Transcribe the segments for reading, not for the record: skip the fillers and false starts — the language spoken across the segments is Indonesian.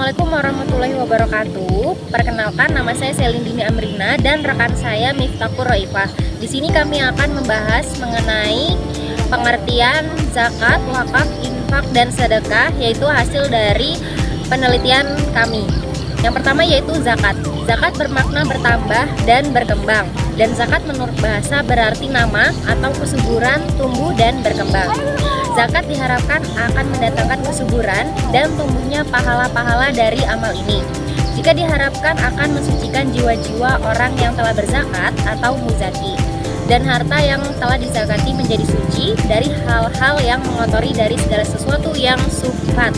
Assalamualaikum warahmatullahi wabarakatuh. Perkenalkan, nama saya Selindini Amrina dan rekan saya Miftahur Roifah. Di sini kami akan membahas mengenai pengertian zakat, wakaf, infak, dan sedekah, yaitu hasil dari penelitian kami. Yang pertama yaitu zakat. Zakat bermakna bertambah dan berkembang. Dan zakat menurut bahasa berarti nama atau kesuburan, tumbuh, dan berkembang. Zakat diharapkan akan mendatangkan kesuburan dan tumbuhnya pahala-pahala dari amal ini. Jika diharapkan akan mensucikan jiwa-jiwa orang yang telah berzakat atau muzaki, dan harta yang telah dizakati menjadi suci dari hal-hal yang mengotori dari segala sesuatu yang subhat.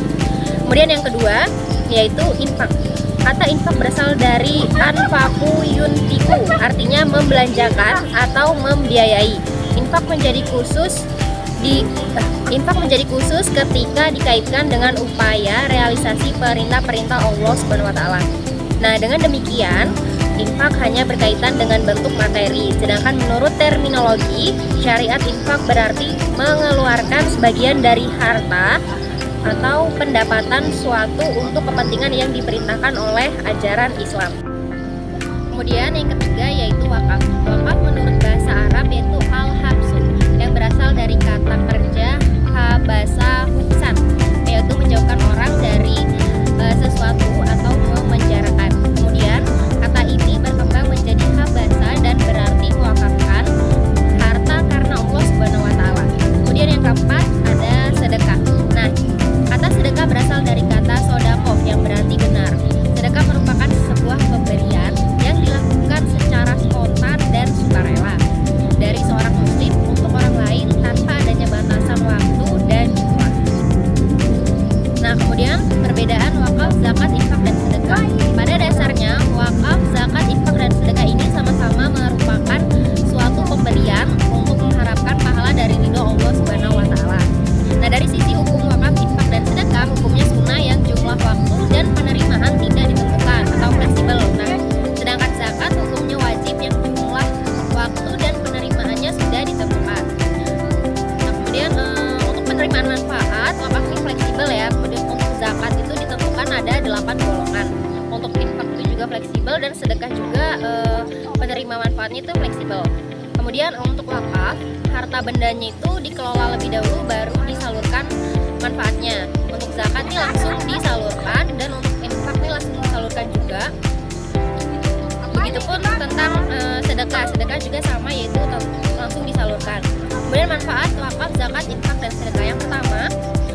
Kemudian yang kedua yaitu infak. Kata infak berasal dari anfaku yuntiku, artinya membelanjakan atau membiayai. Infak menjadi khusus ketika dikaitkan dengan upaya realisasi perintah-perintah Allah Subhanahu wa taala. Nah, dengan demikian, infak hanya berkaitan dengan bentuk materi, sedangkan menurut terminologi syariat infak berarti mengeluarkan sebagian dari harta atau pendapatan suatu untuk kepentingan yang diperintahkan oleh ajaran Islam. Kemudian yang ketiga yaitu wakaf. Wakaf menurut bahasa Arab yaitu al-habsu, yang berasal dari kata kerja habasa hubsan, yaitu menjauhkan orang dari sesuatu atau memenjarakan. Kemudian kata ini berkembang menjadi habasa dan berarti mewakafkan harta karena Allah Subhanahu wa taala. Kemudian yang keempat ada sedekah. Nah, kata sedekah berasal dari kata sodakoh yang berarti benar. Sedekah merupakan sebuah pemberian yang dilakukan secara spontan dan sukarela dari seorang muslim untuk orang lain tanpa adanya batasan waktu dan jumlah. Nah, kemudian perbedaan wakaf, zakat, infak, dan sedekah. Pada dasarnya, wakaf, zakat, infak, dan sedekah ini sama-sama merupakan suatu pemberian untuk mengharapkan pahala dari ridho Allah Subhanahu wa taala. Nah, dari sisi hukum wakaf, infak, dan sedekah, hukumnya sunnah yang jumlah waktu dan penerimaan tidak ditentukan atau fleksibel. Nah, sedangkan zakat hukumnya wajib yang jumlah waktu dan penerimaannya sudah ditentukan. Nah, kemudian untuk penerimaan manfaat, wakaf ini fleksibel ya. Kemudian untuk zakat itu ditentukan ada 8 golongan. Untuk infak itu juga fleksibel dan sedekah juga penerima manfaatnya itu fleksibel. Kemudian untuk wakaf, harta bendanya itu dikelola lebih dahulu baru disalurkan manfaatnya. Untuk zakat ini langsung disalurkan dan untuk infak ini langsung disalurkan juga. Begitupun tentang sedekah juga sama, yaitu langsung disalurkan. Kemudian manfaat wakaf, zakat, infak, dan sedekah. Yang pertama,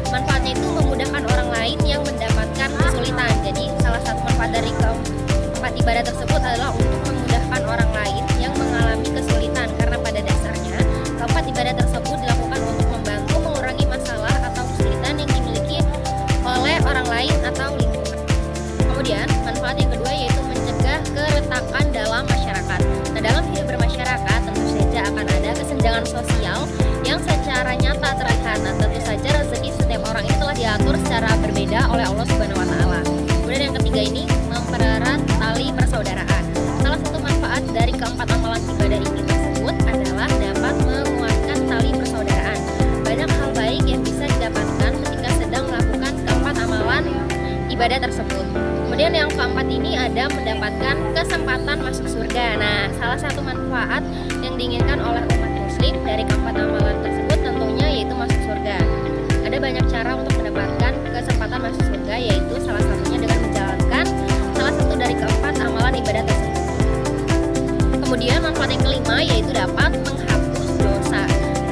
manfaatnya itu memudahkan orang lain yang mendapatkan kesulitan. Jadi salah satu manfaat dari keempat ibadah tersebut adalah untuk memudahkan orang lain yang mengalami kesulitan, karena pada dasarnya keempat ibadah tersebut dilakukan untuk membantu mengurangi masalah atau kesulitan yang dimiliki oleh orang lain atau lingkungan. Kemudian manfaat yang kedua yaitu mencegah keretakan dalam masyarakat. Nah, dalam hidup bermasyarakat tentu saja akan ada kesenjangan sosial yang secara nyata terlihat. Nah, tentu saja rezeki setiap orang itu telah diatur secara berbeda oleh Allah Subhanahu wa taala. Kemudian yang ketiga ini mempererat tali persaudaraan. Salah satu manfaat dari keempat amalan ibadah ini tersebut adalah dapat menguatkan tali persaudaraan. Banyak hal baik yang bisa didapatkan ketika sedang melakukan keempat amalan ibadah tersebut. Kemudian yang keempat ini ada mendapatkan kesempatan masuk surga. Nah, salah satu manfaat yang diinginkan oleh umat muslim dari keempat amalan tersebut tentunya yaitu masuk surga. Ada banyak cara untuk mendapatkan kesempatan masuk surga, yaitu salah satunya dengan menjalankan salah satu dari keempat amalan ibadah tersebut. Kemudian manfaat yang kelima yaitu dapat menghapus dosa.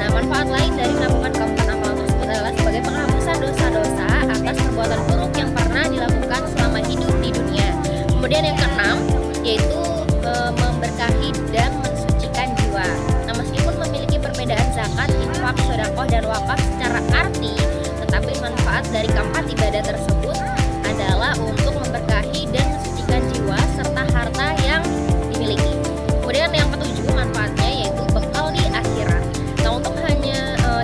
Nah, manfaat lain dari melakukan keempat amalan tersebut adalah sebagai penghapusan dosa-dosa atas perbuatan buruk yang pernah dilakukan selama hidup di dunia. Kemudian yang keenam yaitu memberkahi dan mensucikan jiwa. Nah, meskipun memiliki perbedaan zakat, infak, sedekah, dan wakaf secara arti, tetapi manfaat dari keempat ibadah tersebut adalah untuk memberkahi dan mensucikan jiwa serta harta yang dimiliki. Kemudian yang ketujuh manfaatnya yaitu bekal di akhirat. Nah, untuk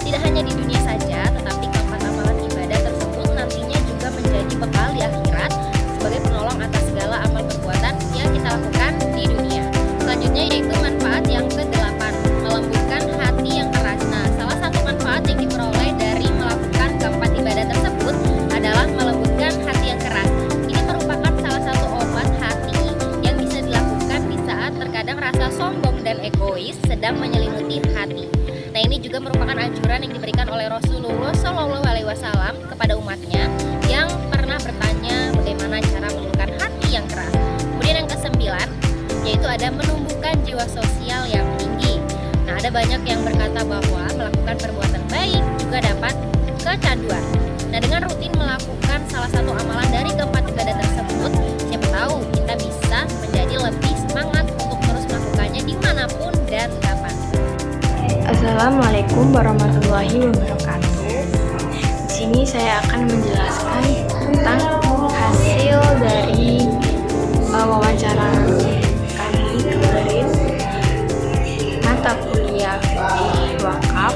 tidak hanya di dunia saja, tetapi keempat amalan ibadah tersebut nantinya juga menjadi bekal di akhirat sebagai penolong atas segala amal perbuatan yang kita lakukan di dunia. Selanjutnya yaitu manfaat yang ke-8, melembutkan hati yang keras. Nah, salah satu manfaat yang diperoleh dari melakukan keempat ibadah tersebut adalah melembutkan sedang menyelimuti hati. Nah, ini juga merupakan anjuran yang diberikan oleh Rasulullah SAW kepada umatnya yang pernah bertanya bagaimana cara menumbuhkan hati yang keras. Kemudian yang kesembilan, yaitu ada menumbuhkan jiwa sosial yang tinggi. Nah, ada banyak yang berkata bahwa melakukan perbuatan baik juga dapat kecanduan. Nah, dengan rutin melakukan salah satu amalan dari keempat ibadah tersebut, siapa tahu kita bisa menjadi lebih semangat untuk terus melakukannya dimanapun dan kapan. Assalamualaikum warahmatullahi wabarakatuh. Di sini saya akan menjelaskan tentang hasil dari wawancara kami kemarin mata kuliah fikih wakaf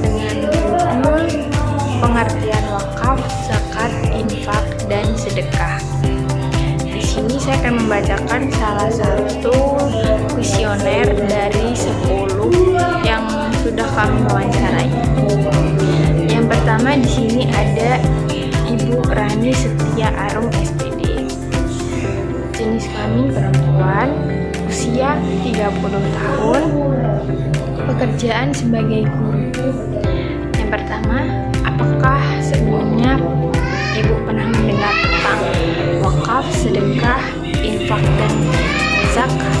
dengan judul pengertian wakaf, zakat, infak, dan sedekah. Di sini saya akan membacakan salah satu kuesioner dari 10 yang sudah kami wawancarai. Yang pertama di sini ada Ibu Rani Setia Arum SPD. Jenis kelamin perempuan, usia 30 tahun, pekerjaan sebagai guru. Yang pertama, apakah sebelumnya Ibu pernah mendengar tentang wakaf, sedekah, infak, dan zakat?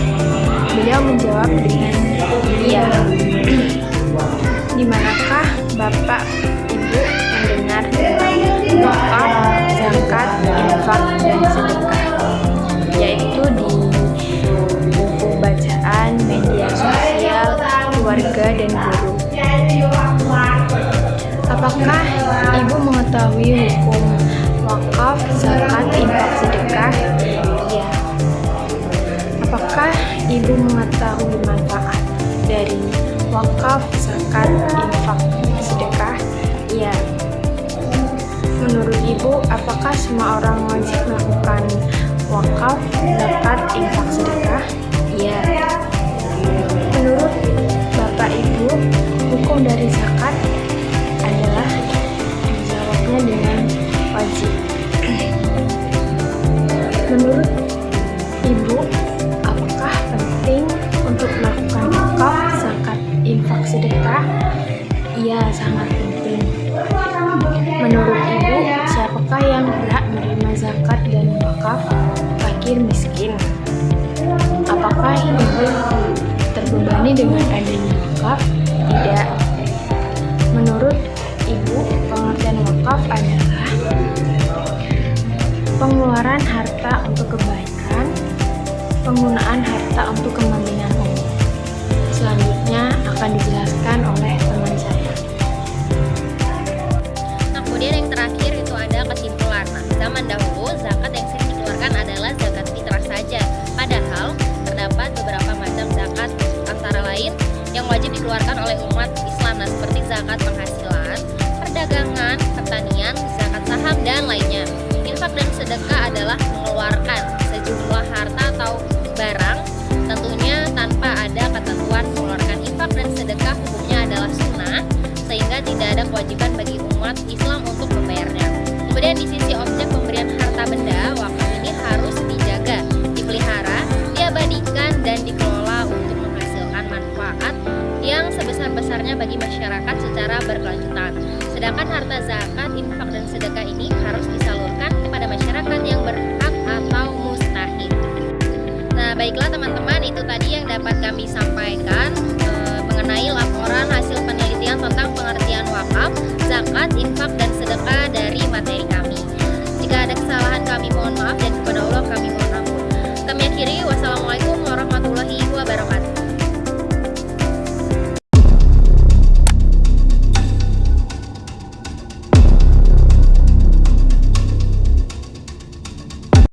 Beliau menjawab dengan iya. Di manakah Bapak Ibu mendengar tentang wakaf, zakat, infak, dan sedekah? Yaitu di buku bacaan, media sosial, keluarga, dan guru. Apakah Ibu mengetahui hukum wakaf, zakat, infak, sedekah? Iya. Apakah Ibu mengetahui manfaat dari wakaf, zakat, infak, sedekah? Iya. Menurut Ibu, apakah semua orang wajib melakukan wakaf, zakat, infak, sedekah? Iya. Menurut Bapak Ibu, hukum dari zakat adalah dijawabnya dengan wajib. Menurut Ibu, apakah penting untuk melakukan wakaf, zakat, infak, sedekah? Iya, sangat penting. Menurut Ibu, siapakah yang berhak menerima zakat dan wakaf? Fakir miskin. Apakah Ibu terbebani dengan adanya wakaf? Tidak. Menurut Ibu, pengertian wakaf adalah pengeluaran harta untuk kebaikan, penggunaan harta untuk kepentingan umum. Selanjutnya akan dijelaskan oleh teman saya. Nah, kemudian yang terakhir itu ada kesimpulan. Nah, zaman dahulu zakat yang sering dikeluarkan adalah zakat fitrah saja. Padahal terdapat beberapa macam zakat, antara lain yang wajib dikeluarkan oleh umat Islam, nah, seperti zakat penghasilan, perdagangan, pertanian, zakat saham, dan lainnya. Infak dan sedekah adalah mengeluarkan sejumlah harta atau barang, tentunya tanpa ada ketentuan. Mengeluarkan infak dan sedekah hukumnya adalah sunnah, sehingga tidak ada kewajiban bagi umat Islam untuk membayarnya. Kemudian di sisi objek pemberian harta benda, wakaf ini harus dijaga, dipelihara, diabadikan, dan dikelola untuk menghasilkan manfaat yang sebesar-besarnya bagi masyarakat secara berkelanjutan. Sedangkan harta zakat